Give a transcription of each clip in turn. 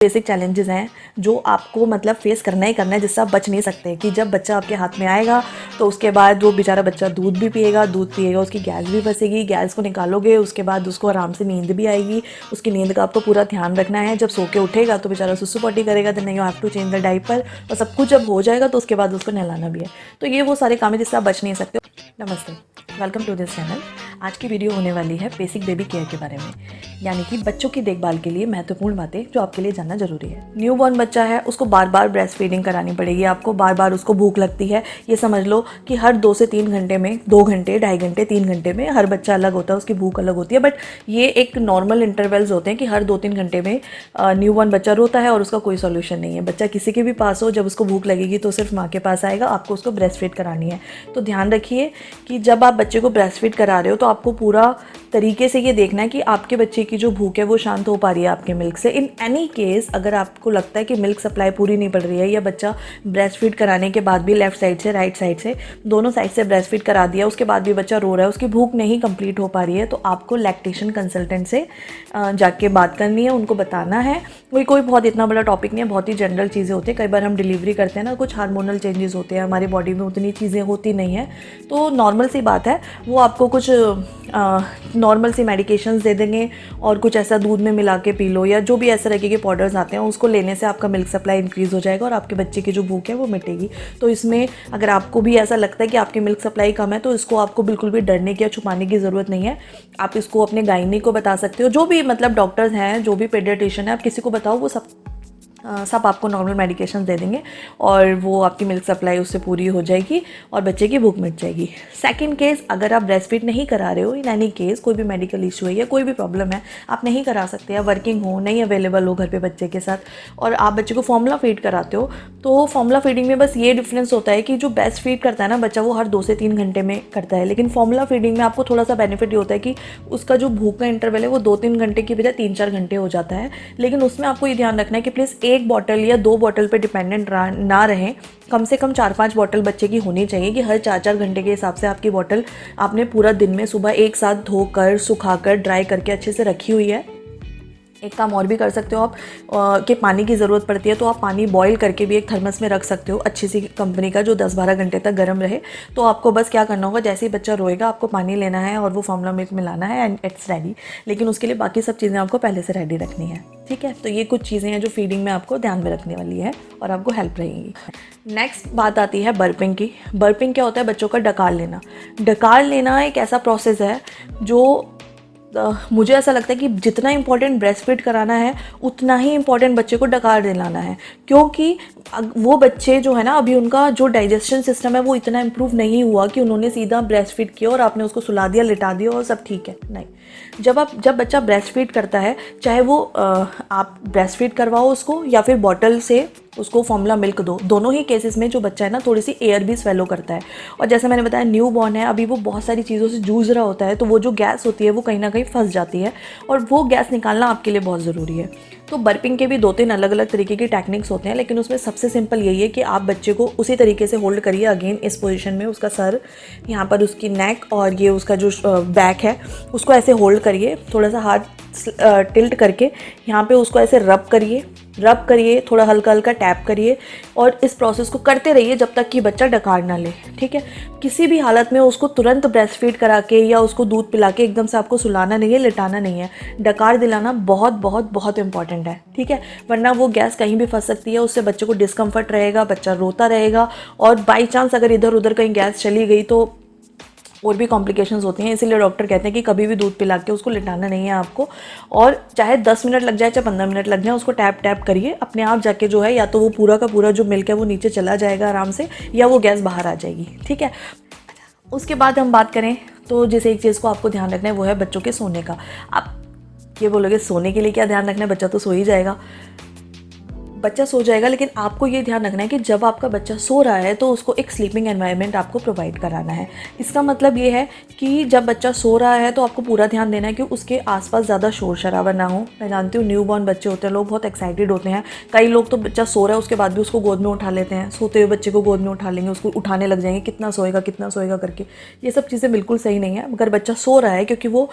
Basic challenges हैं जो आपको मतलब फेस करना ही करना है, जिससे आप बच नहीं सकते। कि जब बच्चा आपके हाथ में आएगा तो उसके बाद वो बेचारा बच्चा दूध पिएगा, उसकी गैस भी फंसेगी, गैस को निकालोगे, उसके बाद उसको आराम से नींद भी आएगी। उसकी नींद का आपको पूरा ध्यान रखना है। जब सो के उठेगा तो बेचारा सुसु पॉटी करेगा, then you have to change the diaper, और सब कुछ जब हो जाएगा तो उसके बाद उसको नहलाना भी है। तो ये वो सारे काम है जिससे आप बच नहीं सकते। नमस्ते, वेलकम टू दिस चैनल। आज की वीडियो होने वाली है बेसिक बेबी केयर के बारे में, यानी कि बच्चों की देखभाल के लिए महत्वपूर्ण बातें जो आपके लिए जानना जरूरी है। न्यूबॉर्न बच्चा है, उसको बार बार ब्रेस्ट फीडिंग करानी पड़ेगी, आपको बार बार उसको भूख लगती है। ये समझ लो कि हर 2 से 3 घंटे में, 2 घंटे, 2.5 घंटे, 3 घंटे में हर बच्चा अलग होता है, उसकी भूख अलग होती है। बट ये एक नॉर्मल इंटरवल्स होते हैं कि हर 2-3 घंटे में न्यूबॉर्न बच्चा रोता है और उसका कोई सोल्यूशन नहीं है। बच्चा किसी के भी पास हो, जब उसको भूख लगेगी तो सिर्फ माँ के पास आएगा, आपको उसको ब्रेस्ट फीड करानी है। तो ध्यान रखिए कि जब आप बच्चे को ब्रेस्ट फीड करा रहे हो तो आपको पूरा तरीके से ये देखना है कि आपके बच्चे की जो भूख है वो शांत हो पा रही है आपके मिल्क से। इन एनी केस अगर आपको लगता है कि मिल्क सप्लाई पूरी नहीं पड़ रही है, या बच्चा ब्रेस्ट फीड कराने के बाद भी लेफ्ट साइड से राइट साइड से दोनों साइड से ब्रेस्ट फीड करा दिया, उसके बाद भी बच्चा रो रहा है, उसकी भूख नहीं कंप्लीट हो पा रही है, तो आपको लैक्टेशन कंसल्टेंट से जाके बात करनी है, उनको बताना है। कोई बहुत इतना बड़ा टॉपिक नहीं है, बहुत ही जनरल चीज़ें होती है। कई बार हम डिलीवरी करते हैं ना, कुछ हार्मोनल चेंजेस होते हैं हमारी बॉडी में, उतनी चीज़ें होती नहीं है, तो नॉर्मल सी बात है। वो आपको कुछ नॉर्मल सी मेडिकेशंस दे देंगे और कुछ ऐसा दूध में मिला के पी लो, या जो भी ऐसे तरह के पाउडर्स आते हैं उसको लेने से आपका मिल्क सप्लाई इंक्रीज़ हो जाएगा और आपके बच्चे की जो भूख है वो मिटेगी। तो इसमें अगर आपको भी ऐसा लगता है कि आपकी मिल्क सप्लाई कम है तो इसको आपको बिल्कुल भी डरने की या छुपाने की ज़रूरत नहीं है। आप इसको अपने गायनी को बता सकते हो, जो भी मतलब डॉक्टर्स हैं, जो भी पेडियाट्रिशियन है, आप किसी को बताओ, वो सब आपको नॉर्मल मेडिकेशन दे देंगे और वो आपकी मिल्क सप्लाई उससे पूरी हो जाएगी और बच्चे की भूख मिट जाएगी। सेकंड केस, अगर आप ब्रेस्ट फीड नहीं करा रहे हो, इन एनी केस कोई भी मेडिकल इशू है या कोई भी प्रॉब्लम है, आप नहीं करा सकते, या वर्किंग हो, नहीं अवेलेबल हो घर पे बच्चे के साथ, और आप बच्चे को फॉर्मूला फीड कराते हो, तो फॉर्मूला फीडिंग में बस ये डिफरेंस होता है कि जो ब्रेस्ट फीड करता है ना बच्चा, वो हर 2 से 3 घंटे में करता है। लेकिन फॉर्मूला फीडिंग में आपको थोड़ा सा बेनिफिट ये होता है कि उसका जो भूख का इंटरवल है वो 2-3 घंटे की बजाय 3-4 घंटे हो जाता है। लेकिन उसमें आपको ये ध्यान रखना है कि प्लीज़ 1 बॉटल या 2 बॉटल पे डिपेंडेंट ना रहें। कम से कम 4-5 बॉटल बच्चे की होनी चाहिए, कि हर 4-4 घंटे के हिसाब से आपकी बॉटल आपने पूरा दिन में सुबह एक साथ धोकर, सुखाकर, ड्राई करके अच्छे से रखी हुई है। एक काम और भी कर सकते हो आप, कि पानी की ज़रूरत पड़ती है तो आप पानी बॉईल करके भी एक थर्मस में रख सकते हो, अच्छी सी कंपनी का, जो 10-12 घंटे तक गर्म रहे। तो आपको बस क्या करना होगा, जैसे ही बच्चा रोएगा आपको पानी लेना है और वो फॉर्मूला मिल्क मिलाना है एंड इट्स रेडी। लेकिन उसके लिए बाकी सब चीज़ें आपको पहले से रेडी रखनी है, ठीक है। तो ये कुछ चीज़ें हैं जो फीडिंग में आपको ध्यान में रखने वाली है और आपको हेल्प रहेंगी। नेक्स्ट बात आती है बर्पिंग की। बर्पिंग क्या होता है? बच्चों का डकार लेना। डकार लेना एक ऐसा प्रोसेस है जो मुझे ऐसा लगता है कि जितना इंपॉर्टेंट ब्रेस्ट फीड कराना है उतना ही इंपॉर्टेंट बच्चे को डकार दिलाना है, क्योंकि वो बच्चे जो है ना, अभी उनका जो डाइजेशन सिस्टम है वो इतना इम्प्रूव नहीं हुआ कि उन्होंने सीधा ब्रेस्ट फीड किया और आपने उसको सुला दिया, लिटा दिया और सब ठीक है। नहीं, जब बच्चा ब्रेस्ट फीड करता है, चाहे वो आप ब्रेस्ट फीड करवाओ उसको या फिर बॉटल से उसको फॉर्मूला मिल्क दो, दोनों ही केसेस में जो बच्चा है ना, थोड़ी सी एयर भी स्वेलो करता है। और जैसे मैंने बताया, न्यू बॉर्न है, अभी वो बहुत सारी चीज़ों से जूझ रहा होता है, तो वो जो गैस होती है वो कहीं ना कहीं फंस जाती है और वो गैस निकालना आपके लिए बहुत ज़रूरी है। तो बर्पिंग के भी 2-3 अलग अलग तरीके की टेक्निक्स होते हैं, लेकिन उसमें सबसे सिंपल यही है कि आप बच्चे को उसी तरीके से होल्ड करिए, अगेन इस पोजीशन में, उसका सर यहाँ पर, उसकी नेक और ये उसका जो बैक है उसको ऐसे होल्ड करिए, थोड़ा सा हाथ टिल्ट करके यहाँ पे उसको ऐसे रब करिए, थोड़ा हल्का हल्का टैप करिए और इस प्रोसेस को करते रहिए जब तक कि बच्चा डकार ना ले, ठीक है। किसी भी हालत में उसको तुरंत ब्रेस्ट फीड करा के या उसको दूध पिला के एकदम से आपको सुलाना नहीं है, लिटाना नहीं है। डकार दिलाना बहुत बहुत बहुत इंपॉर्टेंट है, ठीक है, वरना वो गैस कहीं भी फंस सकती है, उससे बच्चे को डिस्कम्फर्ट रहेगा, बच्चा रोता रहेगा, और बाई चांस अगर इधर उधर कहीं गैस चली गई तो और भी कॉम्प्लिकेशंस होती हैं। इसीलिए डॉक्टर कहते हैं कि कभी भी दूध पिला के उसको लिटाना नहीं है आपको, और चाहे 10 मिनट लग जाए चाहे 15 मिनट लग जाए, उसको टैप टैप करिए, अपने आप जाके जो है या तो वो पूरा का पूरा जो मिल्क है वो नीचे चला जाएगा आराम से, या वो गैस बाहर आ जाएगी, ठीक है। उसके बाद हम बात करें तो जिस एक चीज़ को आपको ध्यान रखना है वो है बच्चों के सोने का। आप ये बोलोगे सोने के लिए क्या ध्यान रखना है, बच्चा तो सो ही जाएगा। बच्चा सो जाएगा, लेकिन आपको ये ध्यान रखना है कि जब आपका बच्चा सो रहा है तो उसको एक स्लीपिंग एनवायरनमेंट आपको प्रोवाइड कराना है। इसका मतलब ये है कि जब बच्चा सो रहा है तो आपको पूरा ध्यान देना है कि उसके आसपास ज़्यादा शोर शराबा ना हो। मैं जानती हूँ न्यू बॉर्न बच्चे होते हैं, लोग बहुत एक्साइटेड होते हैं। कई लोग तो बच्चा सो रहा है उसके बाद भी उसको गोद में उठा लेते हैं, सोते हुए बच्चे को गोद में उठा लेंगे, उसको उठाने लग जाएंगे, कितना सोएगा करके। ये सब चीज़ें बिल्कुल सही नहीं है। अगर बच्चा सो रहा है, क्योंकि वो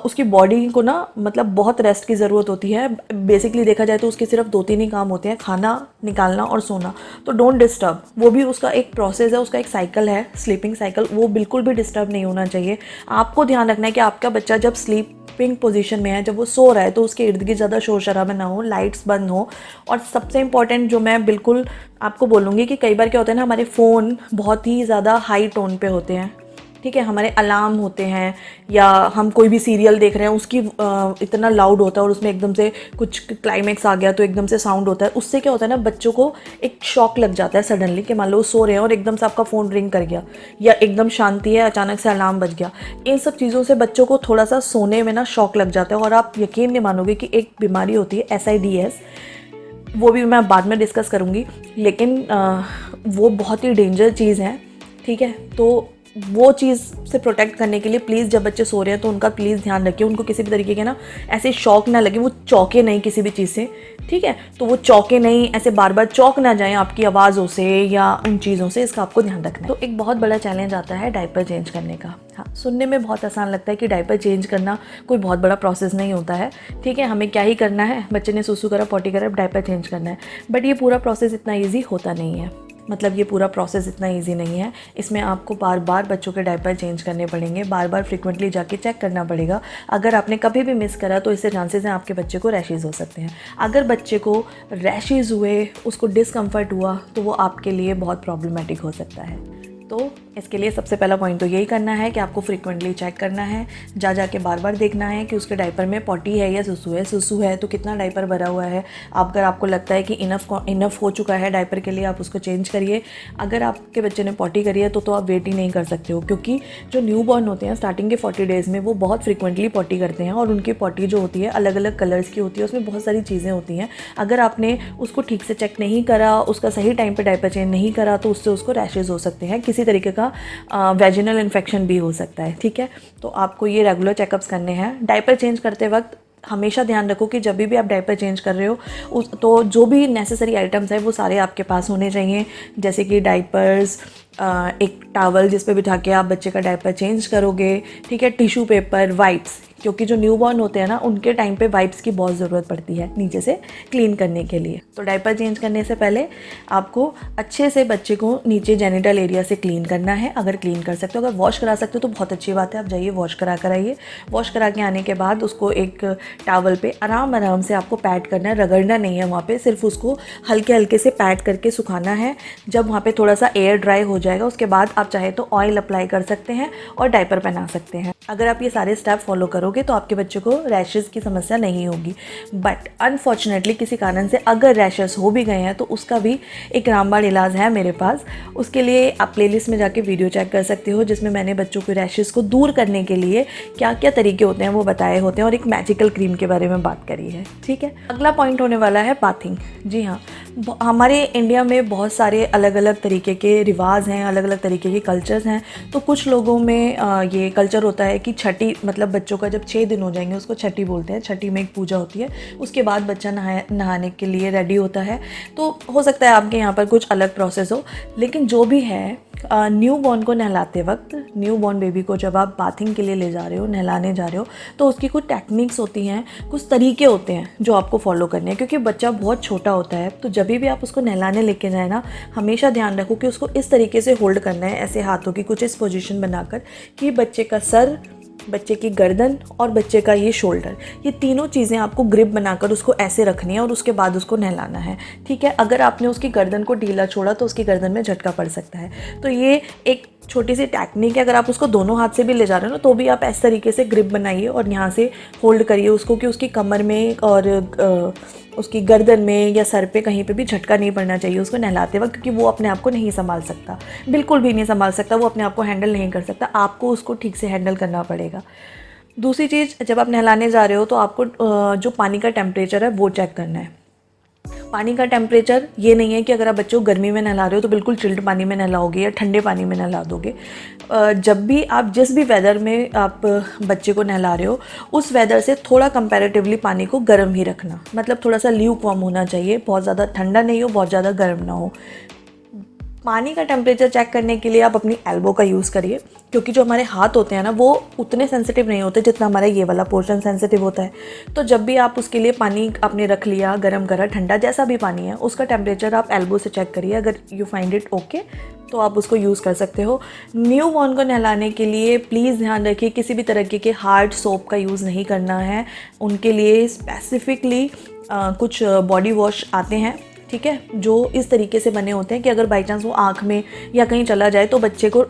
उसकी बॉडी को ना मतलब बहुत रेस्ट की ज़रूरत होती है। बेसिकली देखा जाए तो उसके सिर्फ 2-3 ही काम होते हैं, खाना, निकालना और सोना। तो डोंट डिस्टर्ब, वो भी उसका एक प्रोसेस है, उसका एक साइकिल है, स्लीपिंग साइकिल, वो बिल्कुल भी डिस्टर्ब नहीं होना चाहिए। आपको ध्यान रखना है कि आपका बच्चा जब स्लीपिंग पोजीशन में है, जब वो सो रहा है, तो उसके इर्द गिर्द ज़्यादा शोर शराबा ना हो, लाइट्स बंद हो। और सबसे इंपॉर्टेंट जो मैं बिल्कुल आपको बोलूँगी कि कई बार क्या होता है ना, हमारे फ़ोन बहुत ही ज़्यादा हाई टोन पे होते हैं, ठीक है, हमारे अलार्म होते हैं, या हम कोई भी सीरियल देख रहे हैं उसकी इतना लाउड होता है और उसमें एकदम से कुछ क्लाइमेक्स आ गया तो एकदम से साउंड होता है। उससे क्या होता है ना, बच्चों को एक शॉक लग जाता है सडनली, कि मान लो सो रहे हैं और एकदम से आपका फ़ोन रिंग कर गया, या एकदम शांति है अचानक से अलार्म बज गया। इन सब चीज़ों से बच्चों को थोड़ा सा सोने में ना शॉक लग जाता है। और आप यकीन नहीं मानोगे कि एक बीमारी होती है SIDS, वो भी मैं बाद में डिस्कस करूँगी, लेकिन वो बहुत ही डेंजर चीज़ है, ठीक है। तो वो चीज़ से प्रोटेक्ट करने के लिए प्लीज़ जब बच्चे सो रहे हैं तो उनका प्लीज़ ध्यान रखिए, उनको किसी भी तरीके के ना ऐसे शौक ना लगे, वो चौंके नहीं किसी भी चीज़ से, ठीक है। तो वो चौंके नहीं, ऐसे बार बार चौंक ना जाएं आपकी आवाज़ों से या उन चीज़ों से, इसका आपको ध्यान रखना है। तो एक बहुत बड़ा चैलेंज आता है डायपर चेंज करने का। हाँ, सुनने में बहुत आसान लगता है कि डायपर चेंज करना कोई बहुत बड़ा प्रोसेस नहीं होता है, ठीक है, हमें क्या ही करना है, बच्चे ने सुसु करा, पॉटी करा, डायपर चेंज करना है। बट ये पूरा प्रोसेस इतना ईजी होता नहीं है, मतलब ये पूरा प्रोसेस इतना इजी नहीं है। इसमें आपको बार बार बच्चों के डायपर चेंज करने पड़ेंगे, बार बार फ्रीक्वेंटली जाके चेक करना पड़ेगा। अगर आपने कभी भी मिस करा तो इससे चांसेस हैं आपके बच्चे को रैशेज़ हो सकते हैं। अगर बच्चे को रैशेज़ हुए, उसको डिस्कम्फर्ट हुआ, तो वो आपके लिए बहुत प्रॉब्लमेटिक हो सकता है। तो इसके लिए सबसे पहला पॉइंट तो यही करना है कि आपको फ्रीक्वेंटली चेक करना है, जा के बार बार देखना है कि उसके डायपर में पॉटी है या सुसु है। सुसु है तो कितना डायपर भरा हुआ है। अगर आपको लगता है कि इनफ हो चुका है डायपर के लिए, आप उसको चेंज करिए। अगर आपके बच्चे ने पॉटी करी है तो आप वेट ही नहीं कर सकते हो, क्योंकि जो न्यू बॉर्न होते हैं स्टार्टिंग के 40 डेज़ में वो बहुत फ्रीक्वेंटली पॉटी करते हैं, और उनकी पॉटी जो होती है अलग अलग कलर्स की होती है, उसमें बहुत सारी चीज़ें होती हैं। अगर आपने उसको ठीक से चेक नहीं करा, उसका सही टाइम पर डायपर चेंज नहीं करा, तो उससे उसको रैशेज़ हो सकते हैं, किसी तरीके का वेजिनल इन्फेक्शन भी हो सकता है, ठीक है। तो आपको ये रेगुलर चेकअप्स करने हैं। डायपर चेंज करते वक्त हमेशा ध्यान रखो कि जब भी आप डायपर चेंज कर रहे हो तो जो भी नेसेसरी आइटम्स है वो सारे आपके पास होने चाहिए, जैसे कि डाइपर्स, एक टॉवल जिस पे बिठा के आप बच्चे का डायपर चेंज करोगे, ठीक है, टिश्यू पेपर, वाइप्स, क्योंकि जो न्यूबॉर्न होते हैं ना उनके टाइम पे वाइप्स की बहुत ज़रूरत पड़ती है नीचे से क्लीन करने के लिए। तो डायपर चेंज करने से पहले आपको अच्छे से बच्चे को नीचे जेनिटल एरिया से क्लीन करना है। अगर क्लीन कर सकते हो, अगर वॉश करा सकते हो तो बहुत अच्छी बात है, आप जाइए वॉश करा कर आइए। वॉश करा के आने के बाद उसको एक टॉवल पे आराम से आपको पैड करना है, रगड़ना नहीं है वहाँ पे, सिर्फ उसको हल्के हल्के से पैड करके सुखाना है। जब वहाँ पे थोड़ा सा एयर ड्राई हो जाएगा उसके बाद आप चाहे तो ऑयल अप्लाई कर सकते हैं और डायपर पहना सकते हैं। अगर आप ये सारे स्टेप फॉलो करोगे तो आपके बच्चे को रैशेज़ की समस्या नहीं होगी। बट अनफॉर्चुनेटली किसी कारण से अगर रैशेज़ हो भी गए हैं तो उसका भी एक रामबाण इलाज है मेरे पास। उसके लिए आप प्लेलिस्ट में जाके वीडियो चेक कर सकते हो, जिसमें मैंने बच्चों के रैशेज़ को दूर करने के लिए क्या क्या तरीके होते हैं वो बताए होते हैं, और एक मैजिकल क्रीम के बारे में बात करी है, ठीक है। अगला पॉइंट होने वाला है बाथिंग। जी हाँ, हमारे इंडिया में बहुत सारे अलग अलग तरीके के रिवाज हैं, अलग अलग तरीके के कल्चर्स हैं। तो कुछ लोगों में ये कल्चर होता है कि छठी, मतलब बच्चों का जब 6 दिन हो जाएंगे उसको छठी बोलते हैं। छठी में एक पूजा होती है, उसके बाद बच्चा नहाने के लिए रेडी होता है। तो हो सकता है आपके यहाँ पर कुछ अलग प्रोसेस हो, लेकिन जो भी है, न्यू बॉर्न को नहलाते वक्त, न्यू बॉर्न बेबी को जब आप बाथिंग के लिए ले जा रहे हो, नहलाने जा रहे हो, तो उसकी कुछ टेक्निक्स होती हैं, कुछ तरीके होते हैं जो आपको फॉलो करने हैं, क्योंकि बच्चा बहुत छोटा होता है। तो जब भी आप उसको नहलाने लेके जाए ना, हमेशा ध्यान रखो कि उसको इस तरीके से होल्ड करना है, ऐसे हाथों की कुछ इस पोजीशन बनाकर कि बच्चे का सर, बच्चे की गर्दन और बच्चे का ये शोल्डर, ये तीनों चीज़ें आपको ग्रिप बनाकर उसको ऐसे रखनी है और उसके बाद उसको नहलाना है, ठीक है। अगर आपने उसकी गर्दन को ढीला छोड़ा तो उसकी गर्दन में झटका पड़ सकता है। तो ये एक छोटी सी टेक्निक है। अगर आप उसको दोनों हाथ से भी ले जा रहे हो ना, तो भी आप इस तरीके से ग्रिप बनाइए और यहाँ से होल्ड करिए उसको, कि उसकी कमर में और उसकी गर्दन में या सर पे कहीं पे भी झटका नहीं पड़ना चाहिए उसको नहलाते वक्त, क्योंकि वो अपने आप को नहीं संभाल सकता, बिल्कुल भी नहीं संभाल सकता, वो अपने आप को हैंडल नहीं कर सकता, आपको उसको ठीक से हैंडल करना पड़ेगा। दूसरी चीज़, जब आप नहलाने जा रहे हो तो आपको जो पानी का टेम्परेचर है वो चेक करना है। पानी का टेम्परेचर ये नहीं है कि अगर आप बच्चों को गर्मी में नहला रहे हो तो बिल्कुल चिल्ड पानी में नहलाओगे या ठंडे पानी में नहला दोगे। जब भी आप जिस भी वेदर में आप बच्चे को नहला रहे हो उस वेदर से थोड़ा कंपैरेटिवली पानी को गर्म ही रखना, मतलब थोड़ा सा ल्यूक वार्म होना चाहिए, बहुत ज़्यादा ठंडा नहीं हो, बहुत ज़्यादा गर्म ना हो। पानी का टेम्परेचर चेक करने के लिए आप अपनी एल्बो का यूज़ करिए, क्योंकि जो हमारे हाथ होते हैं ना वो उतने सेंसिटिव नहीं होते जितना हमारा ये वाला पोर्शन सेंसिटिव होता है। तो जब भी आप उसके लिए पानी आपने रख लिया, गरम करा, ठंडा, जैसा भी पानी है उसका टेम्परेचर आप एल्बो से चेक करिए। अगर यू फाइंड इट ओके तो आप उसको यूज़ कर सकते हो। न्यू बॉर्न को नहलाने के लिए प्लीज़ ध्यान रखिए किसी भी तरीके के हार्ड सोप का यूज़ नहीं करना है। उनके लिए स्पेसिफिकली कुछ बॉडी वॉश आते हैं, ठीक है, जो इस तरीके से बने होते हैं कि अगर बाई चांस वो आँख में या कहीं चला जाए तो बच्चे को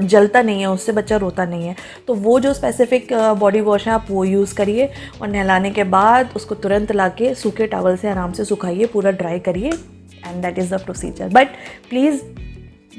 जलता नहीं है, उससे बच्चा रोता नहीं है। तो वो जो स्पेसिफिक बॉडी वॉश है आप वो यूज़ करिए और नहलाने के बाद उसको तुरंत लाके सूखे टॉवल से आराम से सुखाइए, पूरा ड्राई करिए and that is the procedure. But please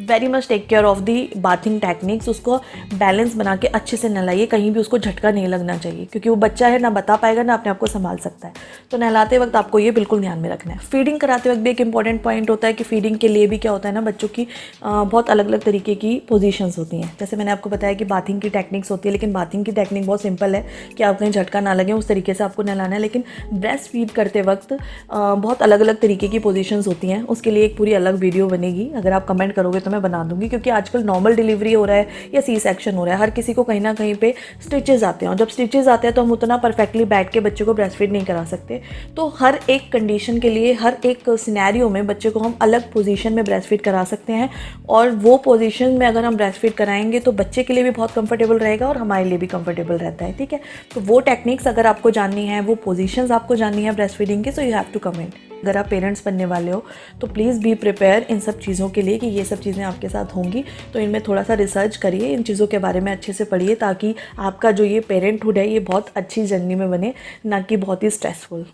very much take care of the bathing techniques. उसको बैलेंस बना के अच्छे से नहलाइए, कहीं भी उसको झटका नहीं लगना चाहिए, क्योंकि वो बच्चा है, ना बता पाएगा ना अपने आप को संभाल सकता है। तो नहलाते वक्त आपको ये बिल्कुल ध्यान में रखना है। फीडिंग कराते वक्त भी एक इंपॉर्टेंट पॉइंट होता है कि फीडिंग के लिए भी क्या होता है ना, बच्चों की बहुत अलग अलग तरीके की पोजीशंस होती हैं। जैसे मैंने आपको बताया कि बाथिंग की टेक्निक्स होती है, लेकिन बाथिंग की टेक्निक बहुत सिंपल है कि आप कहीं झटका ना लगे उस तरीके से आपको नहलाना है। लेकिन ब्रेस्ट फीड करते वक्त बहुत अलग अलग तरीके की पोजीशंस होती हैं, उसके लिए एक पूरी अलग वीडियो बनेगी। अगर आप कमेंट करोगे तो मैं बना दूंगी, क्योंकि आजकल नॉर्मल डिलीवरी हो रहा है या सी सेक्शन हो रहा है, हर किसी को कहीं ना कहीं पे स्टिचेस आते हैं, और जब स्टिचेस आते हैं तो हम उतना परफेक्टली बैठ के बच्चे को ब्रेस्ट फीड नहीं करा सकते। तो हर एक कंडीशन के लिए, हर एक सिनेरियो में बच्चे को हम अलग पोजीशन में ब्रेस्ट फीड करा सकते हैं, और वो पोजीशन में अगर हम ब्रेस्ट फीड कराएंगे तो बच्चे के लिए भी बहुत कंफर्टेबल रहेगा और हमारे लिए भी कंफर्टेबल रहता है, ठीक है। तो वो टेक्निक्स अगर आपको जाननी है, वो पोजीशंस आपको जाननी है ब्रेस्ट फीडिंग की, so you have to comment. अगर आप पेरेंट्स बनने वाले हो तो प्लीज़ बी प्रिपेयर इन सब चीज़ों के लिए कि ये सब चीज़ें आपके साथ होंगी। तो इनमें थोड़ा सा रिसर्च करिए, इन चीज़ों के बारे में अच्छे से पढ़िए, ताकि आपका जो ये पेरेंटहुड है ये बहुत अच्छी जर्नी में बने, ना कि बहुत ही स्ट्रेसफुल।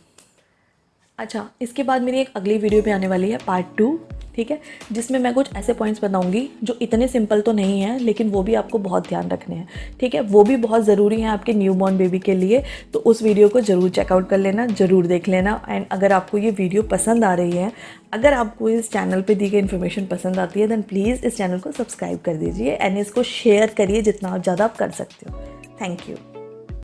अच्छा, इसके बाद मेरी एक अगली वीडियो भी आने वाली है, पार्ट 2, ठीक है, जिसमें मैं कुछ ऐसे पॉइंट्स बताऊंगी जो इतने सिंपल तो नहीं हैं, लेकिन वो भी आपको बहुत ध्यान रखने हैं, ठीक है। वो भी बहुत ज़रूरी हैं आपके न्यूबॉर्न बेबी के लिए। तो उस वीडियो को ज़रूर चेकआउट कर लेना, ज़रूर देख लेना। एंड अगर आपको ये वीडियो पसंद आ रही है, अगर आपको इस चैनल पे दी गई इन्फॉर्मेशन पसंद आती है, देन प्लीज़ इस चैनल को सब्सक्राइब कर दीजिए एंड इसको शेयर करिए जितना ज़्यादा आप कर सकते हो। Thank you.